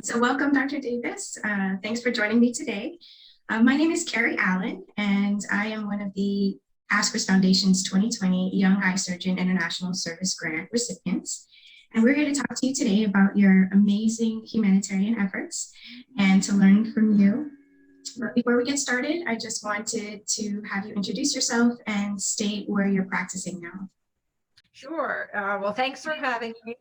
So welcome, Dr. Davis. Thanks for joining me today. My name is Keri Allen, and I am one of the ASCRS Foundation's 2020 Young Eye Surgeon International Service Grant recipients. And we're here to talk to you today about your amazing humanitarian efforts and to learn from you. But before we get started, I just wanted to have you introduce yourself and state where you're practicing now. Sure. Well, thanks for having me.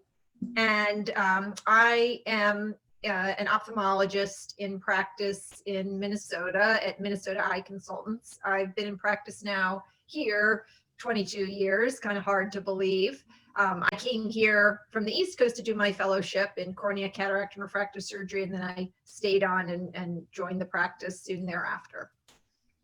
And I am an ophthalmologist in practice in Minnesota at Minnesota Eye Consultants. I've been in practice now here 22 years, kind of hard to believe. I came here from the East Coast to do my fellowship in cornea, cataract, and refractive surgery, and then I stayed on and joined the practice soon thereafter.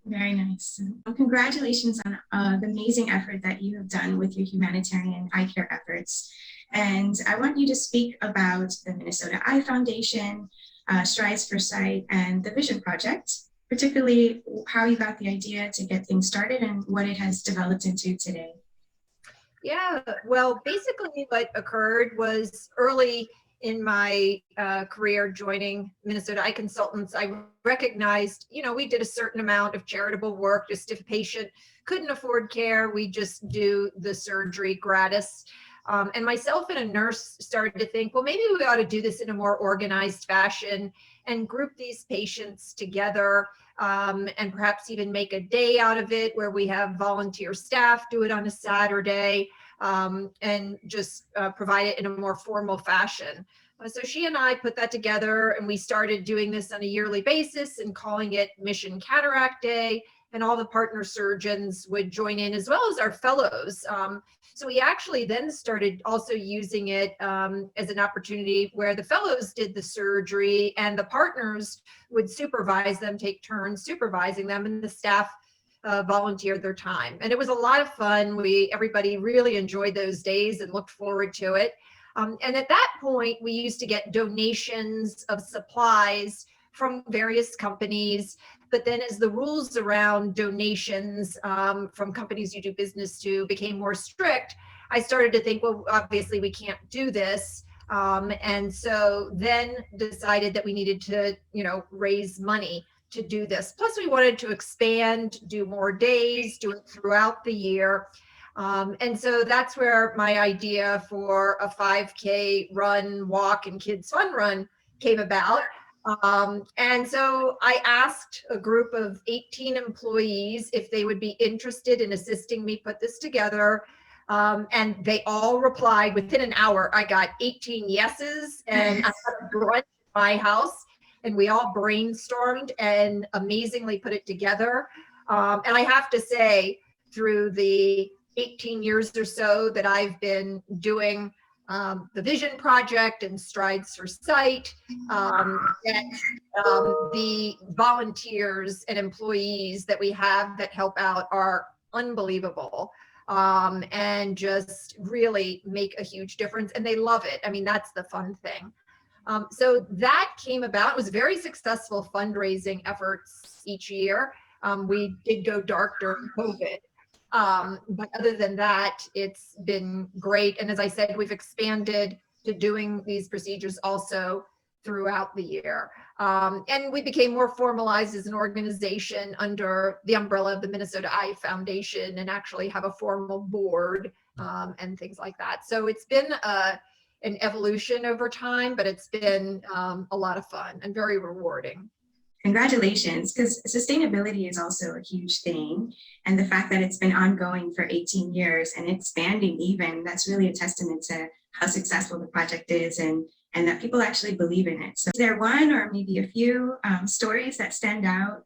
Very nice. Well, congratulations on the amazing effort that you have done with your humanitarian eye care efforts. And I want you to speak about the Minnesota Eye Foundation, Strides for Sight, and the Vision Project, particularly how you got the idea to get things started and what it has developed into today. Yeah, well, basically what occurred was early in my career joining Minnesota Eye Consultants, I recognized, we did a certain amount of charitable work. Just if a patient couldn't afford care, we just do the surgery gratis. And myself and a nurse started to think, well, maybe we ought to do this in a more organized fashion and group these patients together and perhaps even make a day out of it where we have volunteer staff do it on a Saturday and just provide it in a more formal fashion. So she and I put that together and we started doing this on a yearly basis and calling it Mission Cataract Day. And all the partner surgeons would join in as well as our fellows. So we actually then started also using it as an opportunity where the fellows did the surgery and the partners would supervise them, take turns supervising them, and the staff volunteered their time. And it was a lot of fun. Everybody really enjoyed those days and looked forward to it. And at that point, we used to get donations of supplies from various companies. But then as the rules around donations from companies you do business to became more strict, I started to think, well, obviously we can't do this. And so then decided that we needed to, raise money to do this. Plus we wanted to expand, do more days, do it throughout the year. And so that's where my idea for a 5K run, walk, and kids fun run came about. And so I asked a group of 18 employees if they would be interested in assisting me put this together. And they all replied within an hour. I got 18 yeses, and I had a brunch at my house, and we all brainstormed and amazingly put it together. And I have to say, through the 18 years or so that I've been doing the Vision Project and Strides for Sight, the volunteers and employees that we have that help out are unbelievable and just really make a huge difference, and they love it. I mean, that's the fun thing. So that came about. It was very successful fundraising efforts each year. We did go dark during COVID. But other than that, it's been great. And as I said, we've expanded to doing these procedures also throughout the year. And we became more formalized as an organization under the umbrella of the Minnesota Eye Foundation and actually have a formal board and things like that. So it's been an evolution over time, but it's been a lot of fun and very rewarding. Congratulations, because sustainability is also a huge thing. And the fact that it's been ongoing for 18 years and expanding even, that's really a testament to how successful the project is and that people actually believe in it. So is there one or maybe a few stories that stand out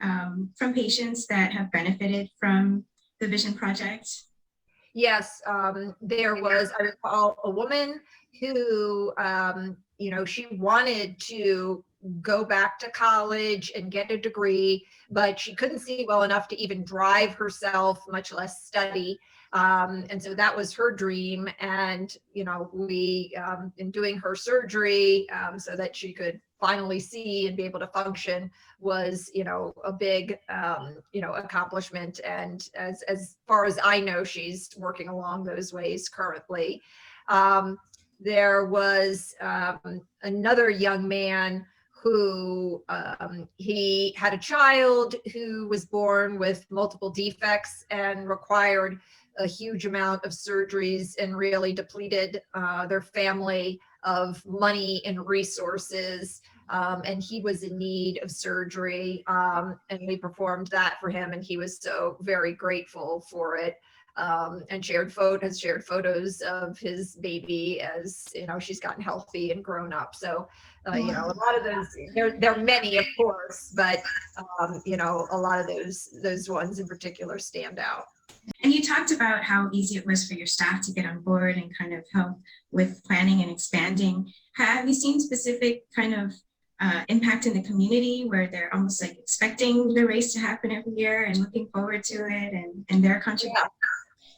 from patients that have benefited from the Vision Project? Yes, there was, I recall a woman who, she wanted to go back to college and get a degree, but she couldn't see well enough to even drive herself, much less study. And so that was her dream. And, we, in doing her surgery so that she could finally see and be able to function was, a big, accomplishment. And as far as I know, she's working along those ways currently. there was another young man who he had a child who was born with multiple defects and required a huge amount of surgeries and really depleted their family of money and resources. And he was in need of surgery, and we performed that for him, and he was so very grateful for it. And has shared photos of his baby as, you know, she's gotten healthy and grown up. So, you know, a lot of those, there are many, of course, but, you know, a lot of those ones in particular stand out. And you talked about how easy it was for your staff to get on board and kind of help with planning and expanding. Have you seen specific kind of impact in the community where they're almost like expecting the race to happen every year and looking forward to it and their contribution?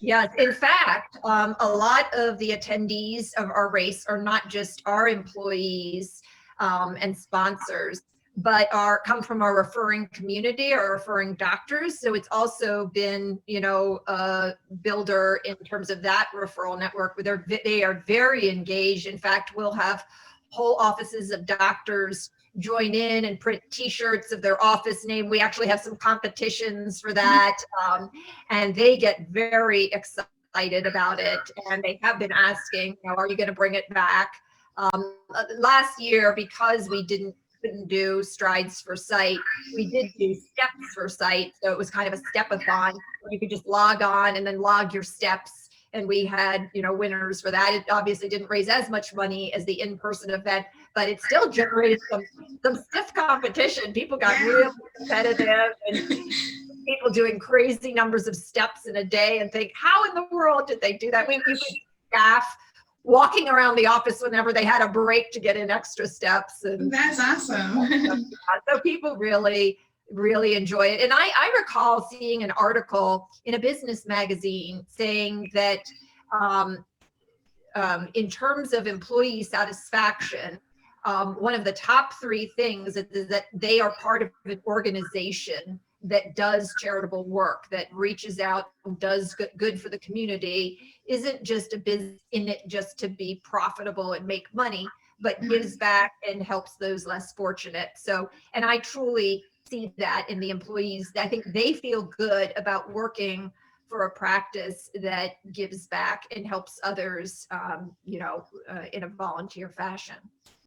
Yeah, in fact, a lot of the attendees of our race are not just our employees and sponsors, but come from our referring community, our referring doctors. So it's also been, you know, a builder in terms of that referral network where they are very engaged. In fact, we'll have whole offices of doctors join in and print t-shirts of their office name. We actually have some competitions for that. And they get very excited about it. And they have been asking, you know, are you going to bring it back? Last year, because we couldn't do strides for sight, we did do steps for sight. So it was kind of a step-a-thon. You could just log on and then log your steps. And we had, you know, winners for that. It obviously didn't raise as much money as the in-person event, but it still generated some stiff competition. People got really competitive, and people doing crazy numbers of steps in a day and think, how in the world did they do that? We could staff walking around the office whenever they had a break to get in extra steps. And that's awesome. So people really enjoy it. And I recall seeing an article in a business magazine saying that in terms of employee satisfaction, one of the top 3 things is that they are part of an organization that does charitable work, that reaches out and does good for the community, isn't just a business in it just to be profitable and make money, but gives back and helps those less fortunate. So, and I truly see that in the employees. I think they feel good about working for a practice that gives back and helps others, you know, in a volunteer fashion.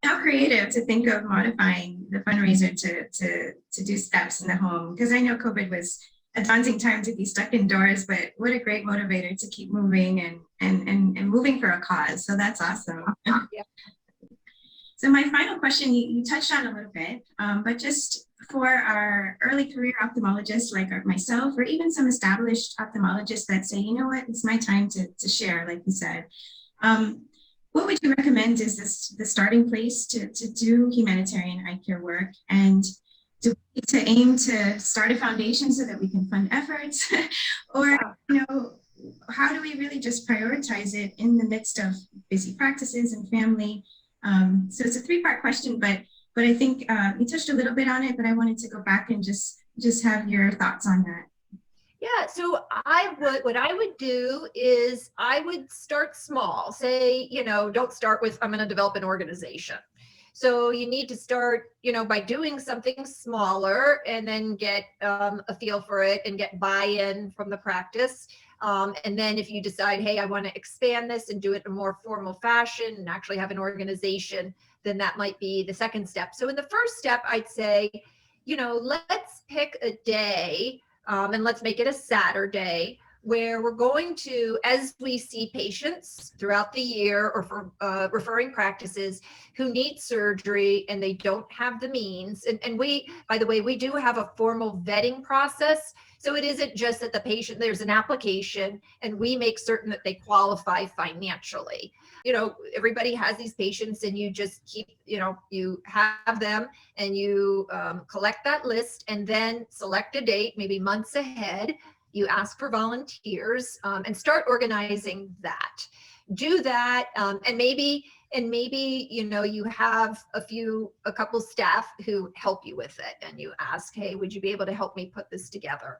How creative to think of modifying the fundraiser to do steps in the home, because I know COVID was a daunting time to be stuck indoors, but what a great motivator to keep moving and moving for a cause. So that's awesome. Yeah. So my final question, you touched on a little bit, but just for our early career ophthalmologists like myself, or even some established ophthalmologists that say, you know what, it's my time to share, like you said. What would you recommend is the starting place to do humanitarian eye care work, and to aim to start a foundation so that we can fund efforts? Or, you know, how do we really just prioritize it in the midst of busy practices and family? So it's a 3-part question, but I think you touched a little bit on it, but I wanted to go back and just have your thoughts on that. Yeah, so what I would do is I would start small. Say, you know, don't start with, I'm going to develop an organization. So you need to start, you know, by doing something smaller and then get a feel for it and get buy-in from the practice. And then if you decide, hey, I want to expand this and do it in a more formal fashion and actually have an organization, then that might be the second step. So in the first step, I'd say, you know, let's pick a day and let's make it a Saturday where we're going to, as we see patients throughout the year or for referring practices who need surgery and they don't have the means. And we, by the way, we do have a formal vetting process. So it isn't just that the patient, there's an application and we make certain that they qualify financially. You know, everybody has these patients and you just keep, you know, you have them and you collect that list and then select a date, maybe months ahead. You ask for volunteers and start organizing that. Do that, and maybe you know you have a couple staff who help you with it, and you ask, hey, would you be able to help me put this together?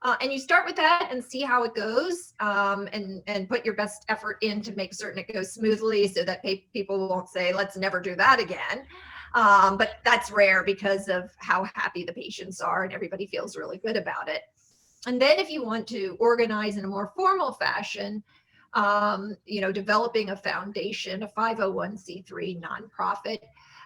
And you start with that and see how it goes, and put your best effort in to make certain it goes smoothly so that people won't say, let's never do that again. But that's rare because of how happy the patients are and everybody feels really good about it. And then if you want to organize in a more formal fashion, developing a foundation, a 501c3 nonprofit,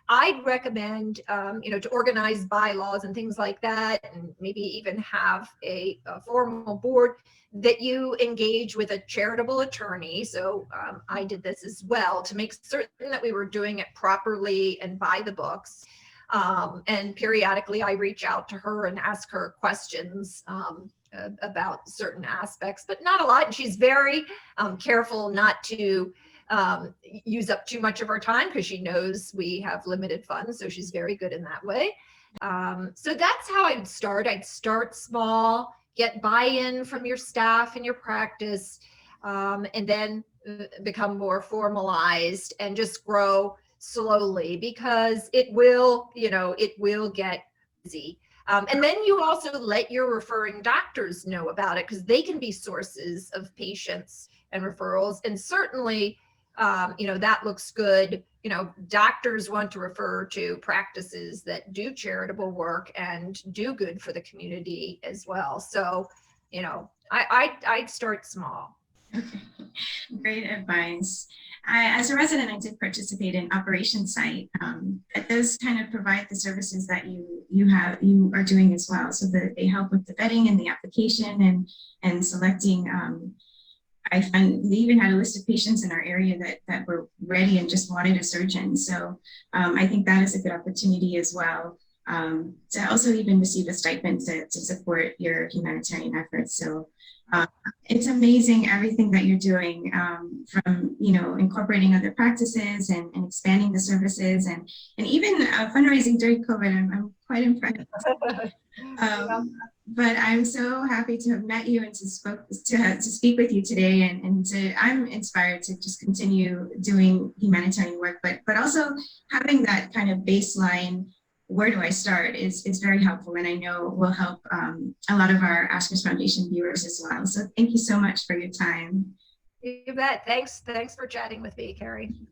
I'd recommend, to organize bylaws and things like that, and maybe even have a formal board that you engage with a charitable attorney. So I did this as well to make certain that we were doing it properly and by the books. And periodically I reach out to her and ask her questions about certain aspects, but not a lot. And she's very careful not to use up too much of our time because she knows we have limited funds. So she's very good in that way. So that's how I'd start. I'd start small, get buy-in from your staff and your practice, and then become more formalized and just grow slowly, because it will get busy. And then you also let your referring doctors know about it, because they can be sources of patients and referrals. And certainly, that looks good. Doctors want to refer to practices that do charitable work and do good for the community as well. So, I'd start small. Okay, great advice. As a resident, I did participate in Operations Site. Those kind of provide the services that you are doing as well. So that they help with the vetting and the application and selecting. I found they even had a list of patients in our area that were ready and just wanted a surgeon. So I think that is a good opportunity as well, to also even receive a stipend to support your humanitarian efforts. So it's amazing everything that you're doing, from incorporating other practices and expanding the services and even fundraising during COVID. I'm quite impressed. But I'm so happy to have met you and to speak with you today, and I'm inspired to just continue doing humanitarian work, but also having that kind of baseline, where do I start, is very helpful, and I know will help a lot of our ASCRS Foundation viewers as well. So thank you so much for your time. You bet. Thanks for chatting with me, Keri.